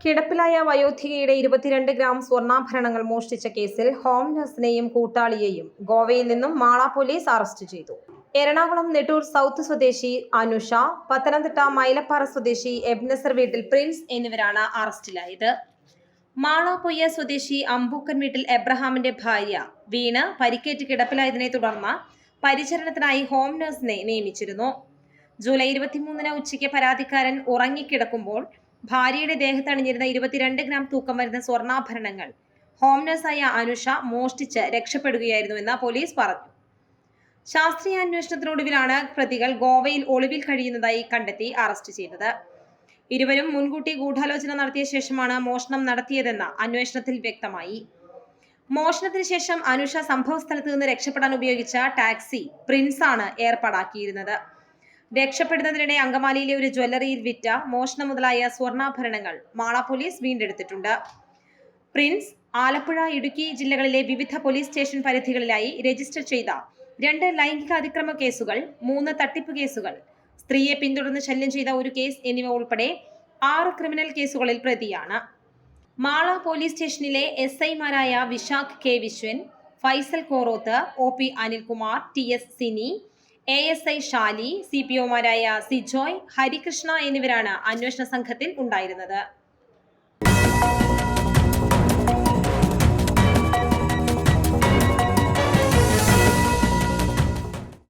കിടപ്പിലായ വയോധികയുടെ 22 gram സ്വർണ്ണാഭരണങ്ങൾ മോഷ്ടിച്ച കേസിൽ ഹോം നഴ്സിനെയും കൂട്ടാളിയെയും ഗോവയിൽ നിന്നും മാള പോലീസ് അറസ്റ്റ് ചെയ്തു. എറണാകുളം നെട്ടൂർ സൗത്ത് സ്വദേശി അനുഷ, പത്തനംതിട്ട മൈലപ്പാറ സ്വദേശി എബ്നസർ വീട്ടിൽ പ്രിൻസ് എന്നിവരാണ് അറസ്റ്റിലായത്. മാള പൊയ്യ സ്വദേശി അമ്പൂക്കൻ വീട്ടിൽ എബ്രഹാമിന്റെ ഭാര്യ വീണ് പരിക്കേറ്റ് കിടപ്പിലായതിനെ തുടർന്ന് പരിചരണത്തിനായി ഹോം നഴ്സിനെ നിയമിച്ചിരുന്നു. ജൂലൈ 23 ഉച്ചയ്ക്ക് പരാതിക്കാരൻ ഉറങ്ങിക്കിടക്കുമ്പോൾ ഭാര്യയുടെ ദേഹത്തണിഞ്ഞിരുന്ന 22 ഗ്രാം തൂക്കം വരുന്ന സ്വർണ്ണാഭരണങ്ങൾ ഹോം നഴ്സായ അനുഷ മോഷ്ടിച്ച് രക്ഷപ്പെടുകയായിരുന്നുവെന്ന് പോലീസ് പറഞ്ഞു. ശാസ്ത്രീയ അന്വേഷണത്തിനൊടുവിലാണ് പ്രതികൾ ഗോവയിൽ ഒളിവിൽ കഴിയുന്നതായി കണ്ടെത്തി അറസ്റ്റ് ചെയ്തത്. ഇരുവരും മുൻകൂട്ടി ഗൂഢാലോചന നടത്തിയ ശേഷമാണ് മോഷണം നടത്തിയതെന്ന് അന്വേഷണത്തിൽ വ്യക്തമായി. മോഷണത്തിന് ശേഷം അനുഷ സംഭവസ്ഥലത്ത് നിന്ന് രക്ഷപ്പെടാൻ ഉപയോഗിച്ച ടാക്സി പ്രിൻസ് ആണ് ഏർപ്പാടാക്കിയിരുന്നത്. രക്ഷപ്പെടുന്നതിനിടെ അങ്കമാലിയിലെ ഒരു ജ്വല്ലറിയിൽ വിറ്റ മോഷണം മുതലായ സ്വർണ്ണാഭരണങ്ങൾ മാള പോലീസ് വീണ്ടെടുത്തിട്ടുണ്ട്. പ്രിൻസ് ആലപ്പുഴ, ഇടുക്കി ജില്ലകളിലെ വിവിധ പോലീസ് സ്റ്റേഷൻ പരിധികളിലായി രജിസ്റ്റർ ചെയ്ത 2 ലൈംഗിക അതിക്രമ കേസുകൾ, 3 തട്ടിപ്പ് കേസുകൾ, സ്ത്രീയെ പിന്തുടർന്ന് ശല്യം ചെയ്ത ഒരു കേസ് എന്നിവ ഉൾപ്പെടെ 6 ക്രിമിനൽ കേസുകളിൽ പ്രതിയാണ്. മാള പോലീസ് സ്റ്റേഷനിലെ SI-മാരായ Vishakh K Vishwan, Faisal Koroth, OP Anilkumar, TS Sini, ASI Shali, CPO-മാരായ സിജോയ്, ഹരികൃഷ്ണ എന്നിവരാണ് അന്വേഷണ സംഘത്തിൽ ഉണ്ടായിരുന്നത്.